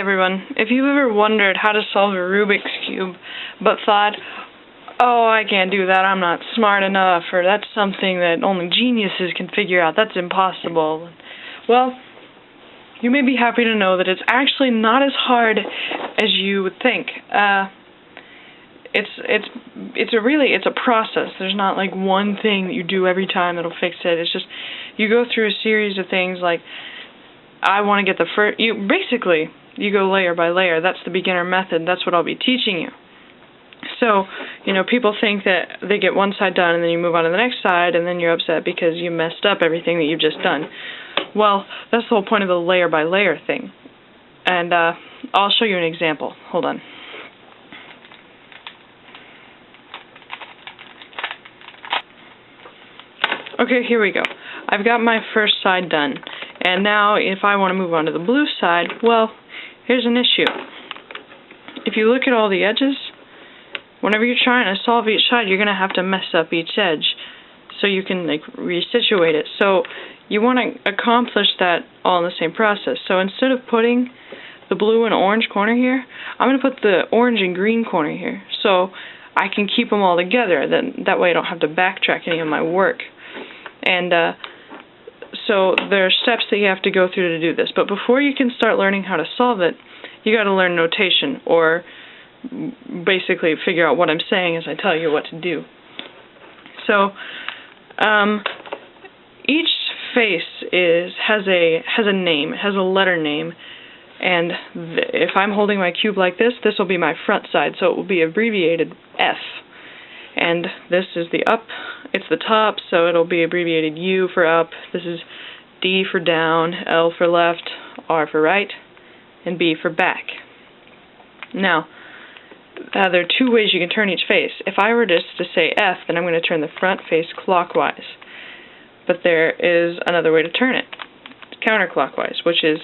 everyone, if you've ever wondered how to solve a Rubik's Cube, but thought, oh, I can't do that, I'm not smart enough, or that's something that only geniuses can figure out, that's impossible. Well, you may be happy to know that it's actually not as hard as you would think. It's a process. There's not like one thing that you do every time that'll fix it. It's just you go through a series of things like I want to get the first. You go layer by layer. That's the beginner method. That's what I'll be teaching you. So, people think that they get one side done and then you move on to the next side and then you're upset because you messed up everything that you've just done. Well, that's the whole point of the layer by layer thing. And I'll show you an example. Hold on. Okay, here we go. I've got my first side done. And now if I want to move on to the blue side, well, here's an issue. If you look at all the edges, whenever you're trying to solve each side, you're going to have to mess up each edge so you can resituate it. So you want to accomplish that all in the same process. So instead of putting the blue and orange corner here, I'm going to put the orange and green corner here so I can keep them all together. That way I don't have to backtrack any of my work. And so there are steps that you have to go through to do this. But before you can start learning how to solve it, you got to learn notation, or basically figure out what I'm saying as I tell you what to do. So each face has a name, it has a letter name, and if I'm holding my cube like this will be my front side, so it will be abbreviated F. And this is the up, it's the top, so it'll be abbreviated U for up. This is D for down, L for left, R for right, and B for back. Now, there are two ways you can turn each face. If I were just to say F, then I'm going to turn the front face clockwise. But there is another way to turn it, counterclockwise, which is,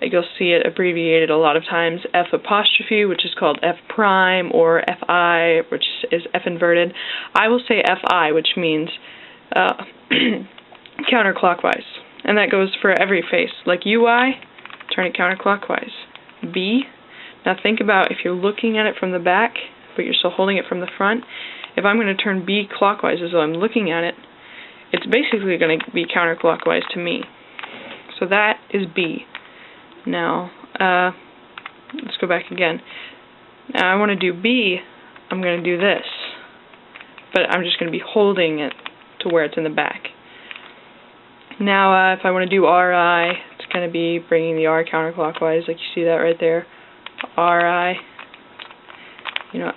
you'll see it abbreviated a lot of times, F apostrophe, which is called F prime, or FI, which is F inverted. I will say FI, which means counterclockwise. And that goes for every face. Like UI, turn it counterclockwise. B, now think about if you're looking at it from the back, but you're still holding it from the front. If I'm going to turn B clockwise as though I'm looking at it, it's basically going to be counterclockwise to me. So that is B. Now, let's go back again. Now I want to do B, I'm going to do this. But I'm just going to be holding it to where it's in the back. Now, if I want to do RI, it's going to be bringing the R counterclockwise, like you see that right there. RI,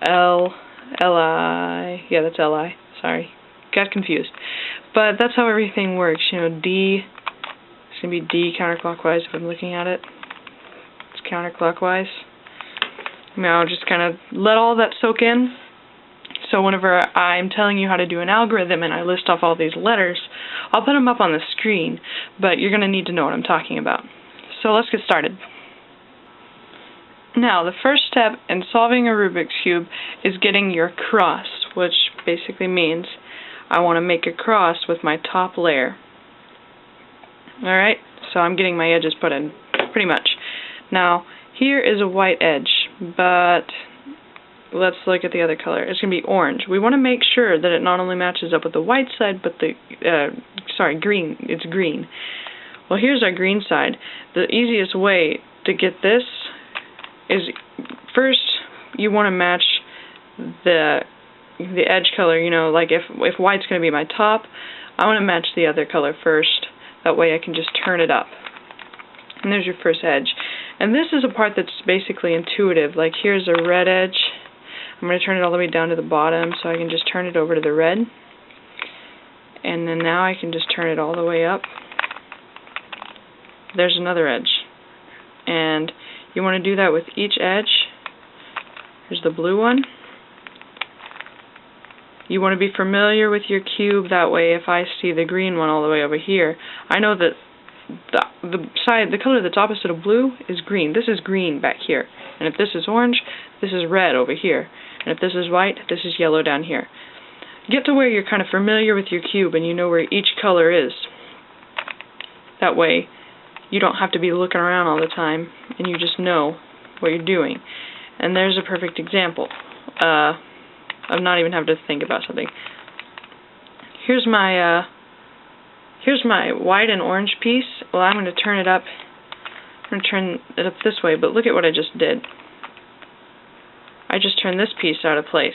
L, LI, yeah, that's LI, sorry, got confused. But that's how everything works, D, it's going to be D counterclockwise if I'm looking at it. It's counterclockwise. Now just kind of let all that soak in. So whenever I'm telling you how to do an algorithm and I list off all these letters, I'll put them up on the screen, but you're going to need to know what I'm talking about. So let's get started. Now, the first step in solving a Rubik's Cube is getting your cross, which basically means I want to make a cross with my top layer. Alright, so I'm getting my edges put in, pretty much. Now, here is a white edge, but let's look at the other color. It's going to be orange. We want to make sure that it not only matches up with the white side, but green. It's green. Well, here's our green side. The easiest way to get this is, first, you want to match the edge color. Like if white's going to be my top, I want to match the other color first. That way I can just turn it up. And there's your first edge. And this is a part that's basically intuitive. Like here's a red edge. I'm going to turn it all the way down to the bottom so I can just turn it over to the red. And then now I can just turn it all the way up. There's another edge. And you want to do that with each edge. Here's the blue one. You want to be familiar with your cube, that way if I see the green one all the way over here, I know that the color that's opposite of blue is green. This is green back here. And if this is orange, this is red over here. And if this is white, this is yellow down here. Get to where you're kind of familiar with your cube and you know where each color is. That way you don't have to be looking around all the time and you just know what you're doing. And there's a perfect example of not even having to think about something. Here's my white and orange piece. Well, I'm going to turn it up. I'm going to turn it up this way, but look at what I just did. I just turned this piece out of place.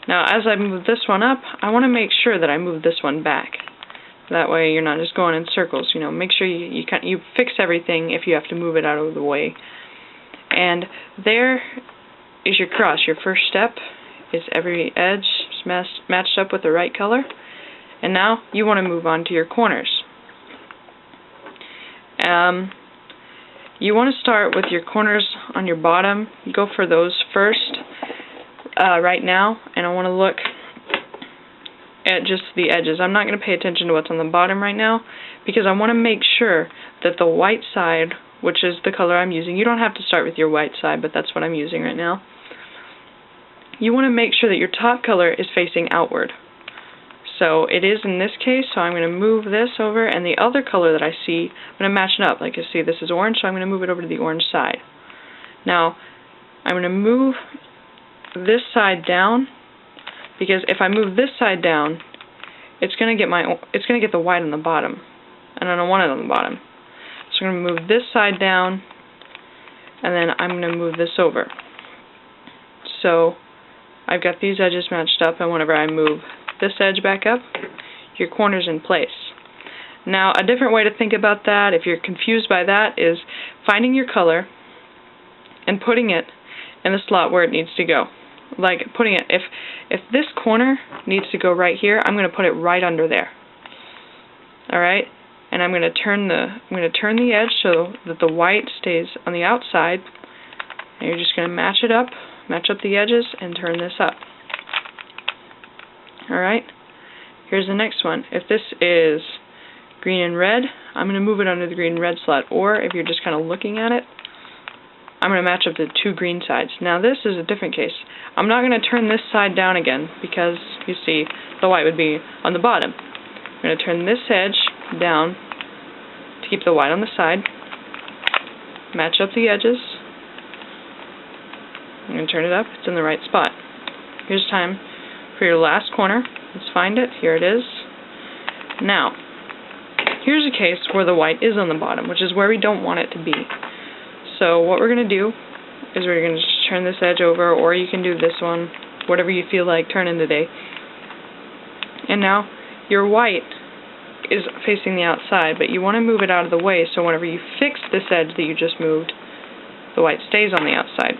Now, as I move this one up, I want to make sure that I move this one back. That way you're not just going in circles. You know, make sure you fix everything if you have to move it out of the way. And there is your cross. Your first step is every edge matched up with the right color. And now you want to move on to your corners. You want to start with your corners on your bottom. Go for those first right now. And I want to look at just the edges. I'm not going to pay attention to what's on the bottom right now because I want to make sure that the white side, which is the color I'm using, you don't have to start with your white side, but that's what I'm using right now. You want to make sure that your top color is facing outward. So it is in this case, so I'm going to move this over, and the other color that I see, I'm going to match it up. Like you see, this is orange, so I'm going to move it over to the orange side. Now, I'm going to move this side down, because if I move this side down, it's going to get the white on the bottom, and I don't want it on the bottom. So I'm going to move this side down, and then I'm going to move this over. So I've got these edges matched up, and whenever I move this edge back up, your corner's in place. Now, a different way to think about that, if you're confused by that, is finding your color and putting it in the slot where it needs to go. Like putting it, if this corner needs to go right here, I'm going to put it right under there. All right, and I'm going to turn the edge so that the white stays on the outside. And you're just going to match up the edges, and turn this up. All right. Here's the next one. If this is green and red, I'm going to move it under the green and red slot. Or if you're just kind of looking at it, I'm going to match up the two green sides. Now this is a different case. I'm not going to turn this side down again because, you see, the white would be on the bottom. I'm going to turn this edge down to keep the white on the side. Match up the edges. I'm going to turn it up. It's in the right spot. Here's time for your last corner. Let's find it. Here it is. Now, here's a case where the white is on the bottom, which is where we don't want it to be. So what we're going to do is we're going to just turn this edge over, or you can do this one, whatever you feel like turning today. And now your white is facing the outside, but you want to move it out of the way so whenever you fix this edge that you just moved, the white stays on the outside.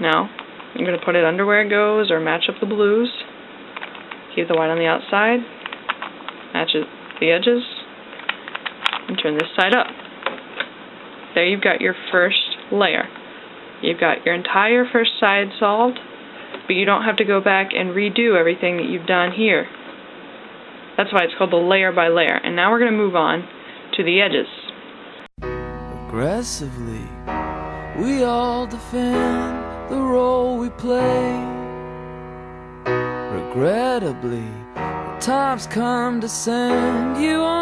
Now, I'm going to put it under where it goes, or match up the blues. Keep the white on the outside, match the edges, and turn this side up. There you've got your first layer. You've got your entire first side solved, but you don't have to go back and redo everything that you've done here. That's why it's called the layer by layer. And now we're going to move on to the edges. Aggressively, we all defend the role we play. Regrettably, the time's come to send you on